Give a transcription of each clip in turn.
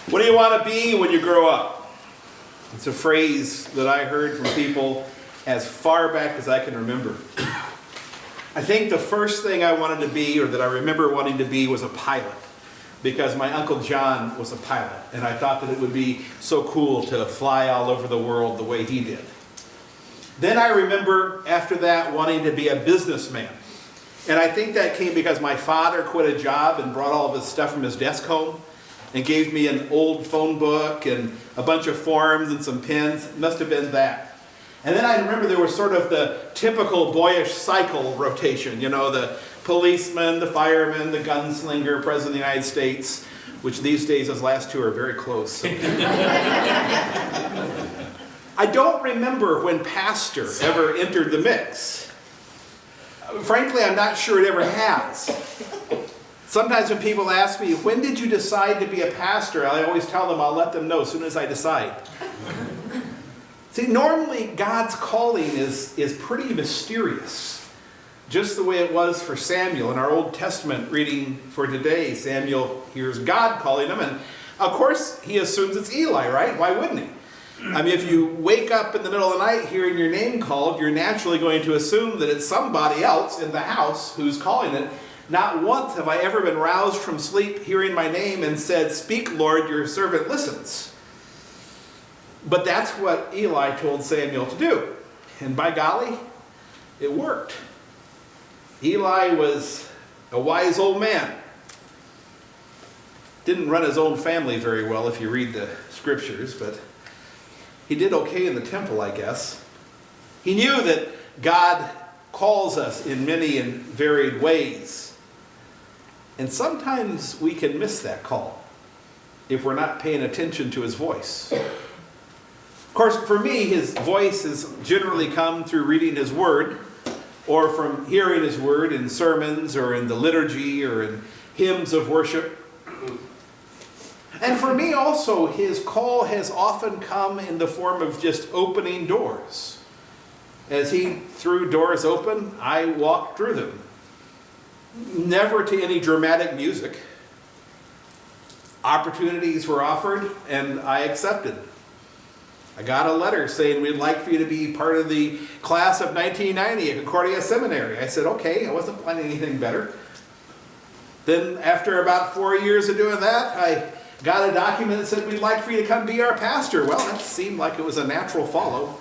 What do you want to be when you grow up? It's a phrase that I heard from people as far back as I can remember. I think the first thing I wanted to be, or that I remember wanting to be, was a pilot. Because my Uncle John was a pilot, and I thought that it would be so cool to fly all over the world the way he did. Then I remember, after that, wanting to be a businessman. And I think that came because my father quit a job and brought all of his stuff from his desk home and gave me an old phone book and a bunch of forms and some pens. It must have been that. And then I remember there was sort of the typical boyish cycle rotation, you know, the policeman, the fireman, the gunslinger, President of the United States, which these days, those last two are very close. I don't remember when pastor ever entered the mix. Frankly, I'm not sure it ever has. Sometimes when people ask me, when did you decide to be a pastor? I always tell them I'll let them know as soon as I decide. See, normally God's calling is pretty mysterious. Just the way it was for Samuel in our Old Testament reading for today. Samuel hears God calling him, and of course he assumes it's Eli, right? Why wouldn't he? I mean, if you wake up in the middle of the night hearing your name called, you're naturally going to assume that it's somebody else in the house who's calling it. Not once have I ever been roused from sleep hearing my name and said, "Speak, Lord, your servant listens." But that's what Eli told Samuel to do. And by golly, it worked. Eli was a wise old man. Didn't run his own family very well if you read the scriptures, but he did okay in the temple, I guess. He knew that God calls us in many and varied ways. And sometimes we can miss that call if we're not paying attention to his voice. Of course, for me, his voice has generally come through reading his word, or from hearing his word in sermons or in the liturgy or in hymns of worship. And for me also, his call has often come in the form of just opening doors. As he threw doors open, I walked through them. Never to any dramatic music. Opportunities were offered, and I accepted. I got a letter saying, "We'd like for you to be part of the class of 1990 at Concordia Seminary." I said, okay, I wasn't planning anything better. Then after about 4 years of doing that, I got a document that said, "We'd like for you to come be our pastor." Well, that seemed like it was a natural follow.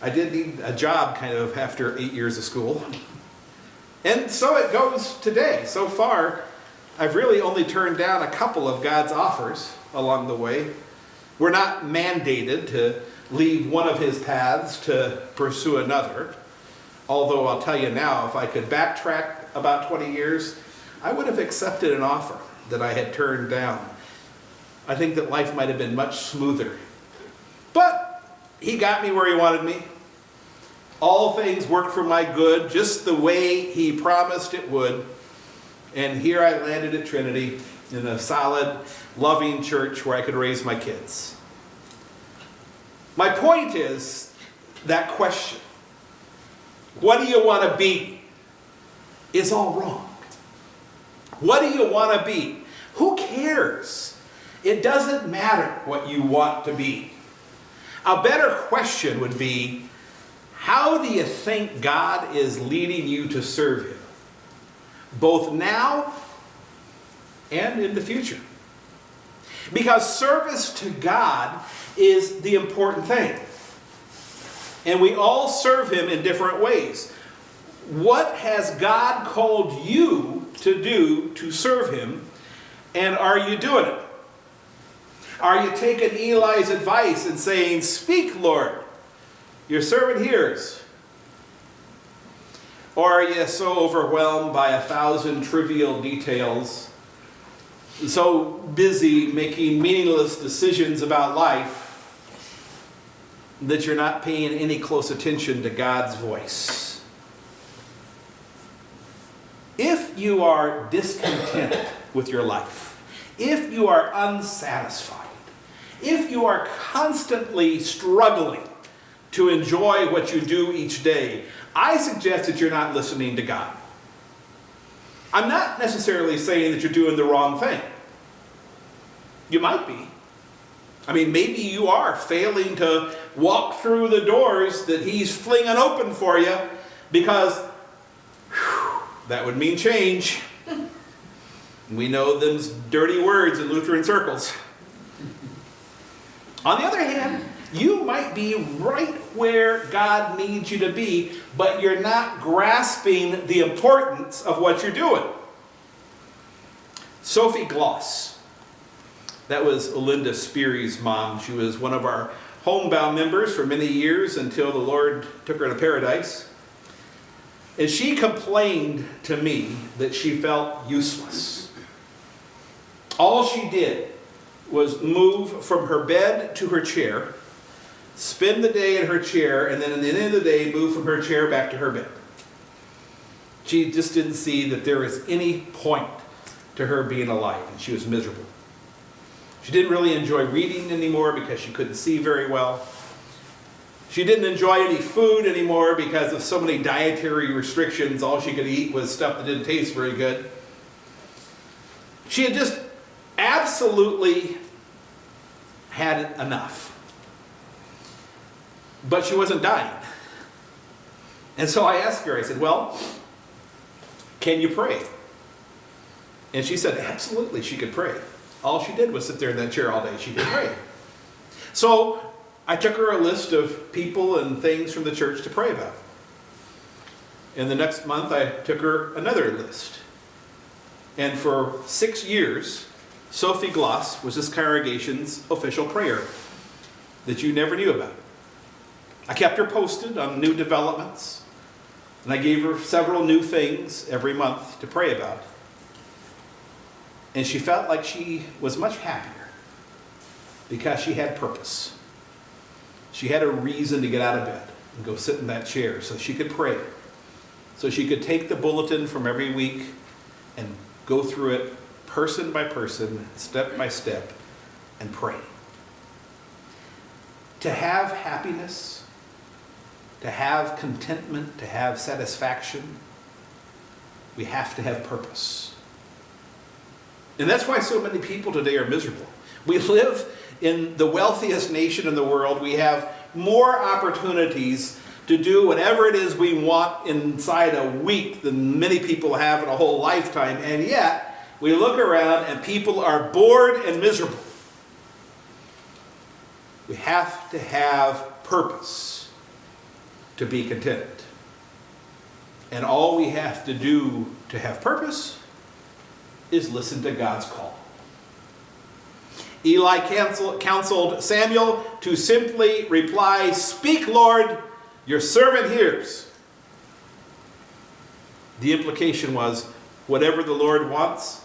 I did need a job kind of after 8 years of school. And so it goes today. So far, I've really only turned down a couple of God's offers along the way. We're not mandated to leave one of his paths to pursue another. Although I'll tell you now, if I could backtrack about 20 years, I would have accepted an offer that I had turned down. I think that life might have been much smoother. But he got me where he wanted me. All things worked for my good, just the way he promised it would. And here I landed at Trinity in a solid, loving church where I could raise my kids. My point is that question, what do you want to be, is all wrong. What do you want to be? Who cares? It doesn't matter what you want to be. A better question would be, how do you think God is leading you to serve him? Both now and in the future. Because service to God is the important thing. And we all serve him in different ways. What has God called you to do to serve him? And are you doing it? Are you taking Eli's advice and saying, "Speak, Lord, your servant hears"? Or are you so overwhelmed by 1,000 trivial details, so busy making meaningless decisions about life, that you're not paying any close attention to God's voice? If you are discontent with your life, if you are unsatisfied, if you are constantly struggling to enjoy what you do each day, I suggest that you're not listening to God. I'm not necessarily saying that you're doing the wrong thing. You might be. I mean, maybe you are failing to walk through the doors that he's flinging open for you because that would mean change. We know them's dirty words in Lutheran circles. On the other hand, you might be right where God needs you to be, but you're not grasping the importance of what you're doing. Sophie Gloss, that was Linda Speary's mom. She was one of our homebound members for many years until the Lord took her to paradise. And she complained to me that she felt useless. All she did was move from her bed to her chair, spend the day in her chair, and then at the end of the day, move from her chair back to her bed. She just didn't see that there was any point to her being alive, and she was miserable. She didn't really enjoy reading anymore because she couldn't see very well. She didn't enjoy any food anymore because of so many dietary restrictions. All she could eat was stuff that didn't taste very good. She had just absolutely had enough. But she wasn't dying. And so I asked her, I said, well, can you pray? And she said, absolutely, she could pray. All she did was sit there in that chair all day. She could pray. So I took her a list of people and things from the church to pray about. And the next month I took her another list. And for 6 years, Sophie Gloss was this congregation's official prayer that you never knew about. I kept her posted on new developments, and I gave her several new things every month to pray about. And she felt like she was much happier because she had purpose. She had a reason to get out of bed and go sit in that chair so she could pray. So she could take the bulletin from every week and go through it person by person, step by step, and pray. To have happiness, to have contentment, to have satisfaction, we have to have purpose. And that's why so many people today are miserable. We live in the wealthiest nation in the world. We have more opportunities to do whatever it is we want inside a week than many people have in a whole lifetime. And yet, we look around and people are bored and miserable. We have to have purpose to be content. And all we have to do to have purpose is listen to God's call. Eli counseled Samuel to simply reply, "Speak, Lord, your servant hears." The implication was, whatever the Lord wants,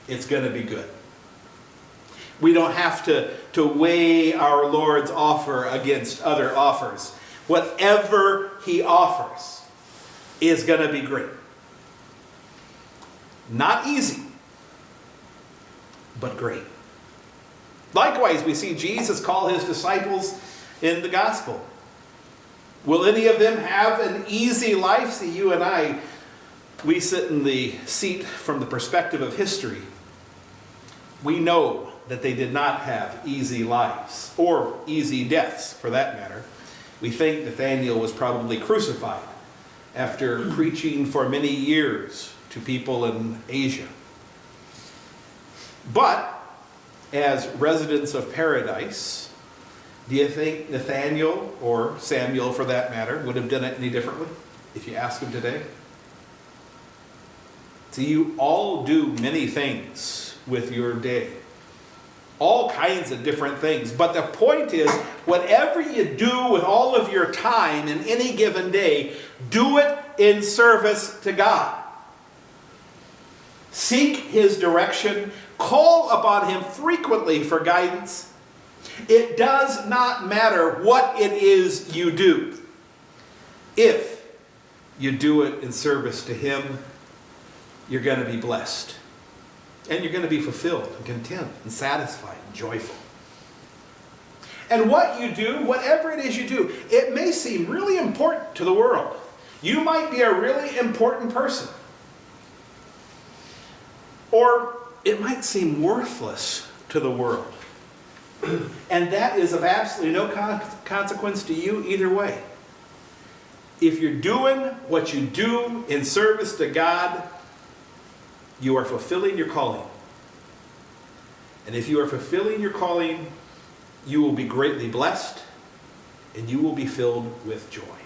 it's going to be good. We don't have to weigh our Lord's offer against other offers. Whatever he offers is going to be great. Not easy, but great. Likewise, we see Jesus call his disciples in the gospel. Will any of them have an easy life? See, you and I, we sit in the seat from the perspective of history. We know that they did not have easy lives, or easy deaths for that matter. We think Nathanael was probably crucified after preaching for many years to people in Asia. But as residents of paradise, do you think Nathanael, or Samuel for that matter, would have done it any differently if you ask him today? See, you all do many things with your day. All kinds of different things. But the point is, whatever you do with all of your time in any given day, do it in service to God. Seek his direction. Call upon him frequently for guidance. It does not matter what it is you do. If you do it in service to him, you're going to be blessed. And you're going to be fulfilled and content and satisfied and joyful. And what you do, whatever it is you do, it may seem really important to the world. You might be a really important person. Or it might seem worthless to the world. And that is of absolutely no consequence to you either way. If you're doing what you do in service to God, you are fulfilling your calling. And if you are fulfilling your calling, you will be greatly blessed and you will be filled with joy.